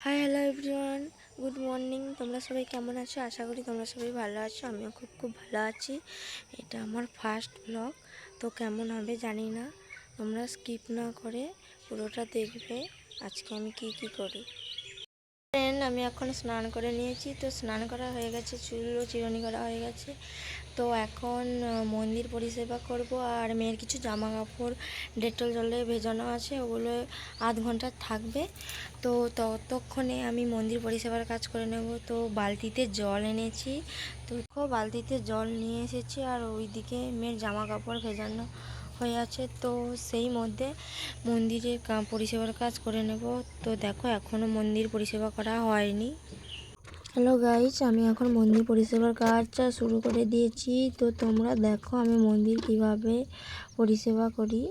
Hi hello everyone, good morning. তোমরা সবাই কেমন আছো? আশা করি তোমরা সবাই ভালো আছো। আমিও খুব খুব ভালো আছি। এটা আমার ফার্স্ট ব্লগ, তো কেমন হবে জানি না। তোমরা স্কিপ না করে পুরোটা দেখবে আজকে আমি কি কি করি। আমি এখন স্নান করে নিয়েছি, তো স্নান করা হয়ে গেছে, চুলও চিরুনি করা হয়ে গেছে। তো এখন মন্দির পরিষেবা করব, আর মেয়ের কিছু জামা কাপড় ডেটল জলে ভেজানো আছে, ওগুলো আধ ঘন্টা থাকবে। তো ততক্ষণে আমি মন্দির পরিষেবার কাজ করে নেব। তো বালতিতে জল এনেছি, তো বালতিতে জল নিয়ে এসেছি, আর ওইদিকে মেয়ের জামা কাপড় ভেজানো হয়ে আছে। তো সেই মধ্যে মন্দিরের পরিষেবার কাজ করে নেব। তো দেখো এখনও মন্দির পরিষেবা করা হয়নি। হ্যালো গাইস, আমি এখন মন্দির পরিষেবার কাজটা শুরু করে দিয়েছি। তো তোমরা দেখো আমি মন্দির কিভাবে পরিষেবা করি।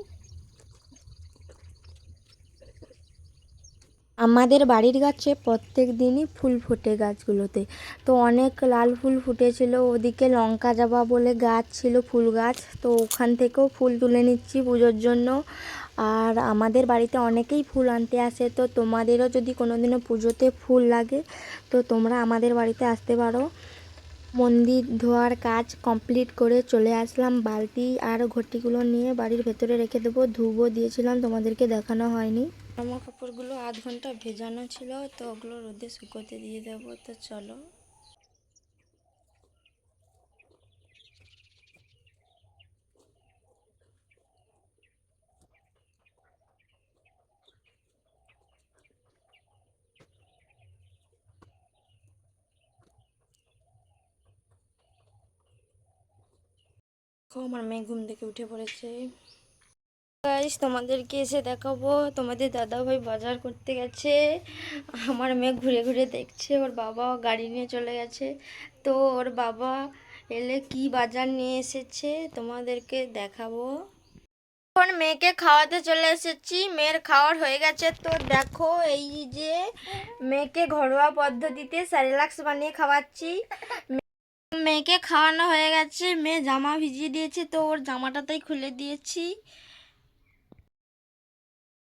আমাদের বাড়ির গাছে প্রত্যেক দিনই ফুল ফোটে গাছগুলোতে। তো অনেক লাল ফুল ফুটেছিল, ওদিকে লঙ্কা জবা বলে গাছ ছিল, ফুল গাছ। তো ওখান থেকেও ফুল তুলে নিচ্ছি পুজোর জন্য। আর আমাদের বাড়িতে অনেকেই ফুল আনতে আসে, তো তোমাদেরও যদি কোনোদিনও পুজোতে ফুল লাগে তো তোমরা আমাদের বাড়িতে আসতে পারো। মন্দির ধোয়ার কাজ কমপ্লিট করে চলে আসলাম। বালতি আর ঘটিগুলো নিয়ে বাড়ির ভেতরে রেখে দেবো। ধুবো দিয়েছিলাম, তোমাদেরকে দেখানো হয়নি। জামা কাপড়গুলো আধ ঘন্টা ভেজানো ছিল, তো ওগুলো রোদে শুকোতে দিয়ে দেবো। তো চলো। আমার মেয়ে ঘুম থেকে উঠে পড়েছে। গাইস, তোমাদেরকে এসে দেখাবো, তোমাদের দাদাভাই বাজার করতে গেছে। আমার মেয়ে ঘুরে ঘুরে দেখছে, ওর বাবা গাড়ি নিয়ে চলে গেছে। তো ওর বাবা এলে কি বাজার নিয়ে এসেছে তোমাদেরকে দেখাবো। এখন মেয়েকে খাওয়াতে চলে এসেছি, মেয়ের খাওয়ার হয়ে গেছে। তো দেখো এই যে মেয়েকে ঘরোয়া পদ্ধতিতে স্যারিলাক্স বানিয়ে খাওয়াচ্ছি। মেয়েকে খাওয়ানো হয়ে গেছে, মেয়ে জামা ভিজিয়ে দিয়েছে, তো ওর জামাটাতেই খুলে দিয়েছি।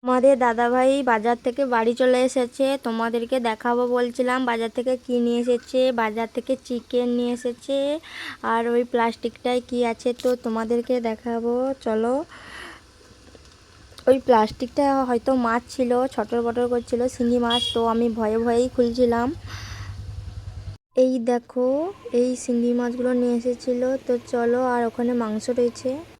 আমাদের দাদাভাই বাজার থেকে বাড়ি চলে এসেছে, তোমাদেরকে দেখাবো বলছিলাম বাজার থেকে কি নিয়ে এসেছে। বাজার থেকে চিকেন নিয়ে এসেছে, আর ওই প্লাস্টিকটায় কি আছে তো তোমাদেরকে দেখাবো, চলো। ওই প্লাস্টিকটা হয়তো মাছ ছিল, ছটর বটর করছিল শিঙি মাছ, তো আমি ভয়ে ভয়েই খুলছিলাম। এই দেখো এই শিঙি মাছগুলো নিয়ে এসেছিলো, তো চলো। আর ওখানে মাংস রয়েছে।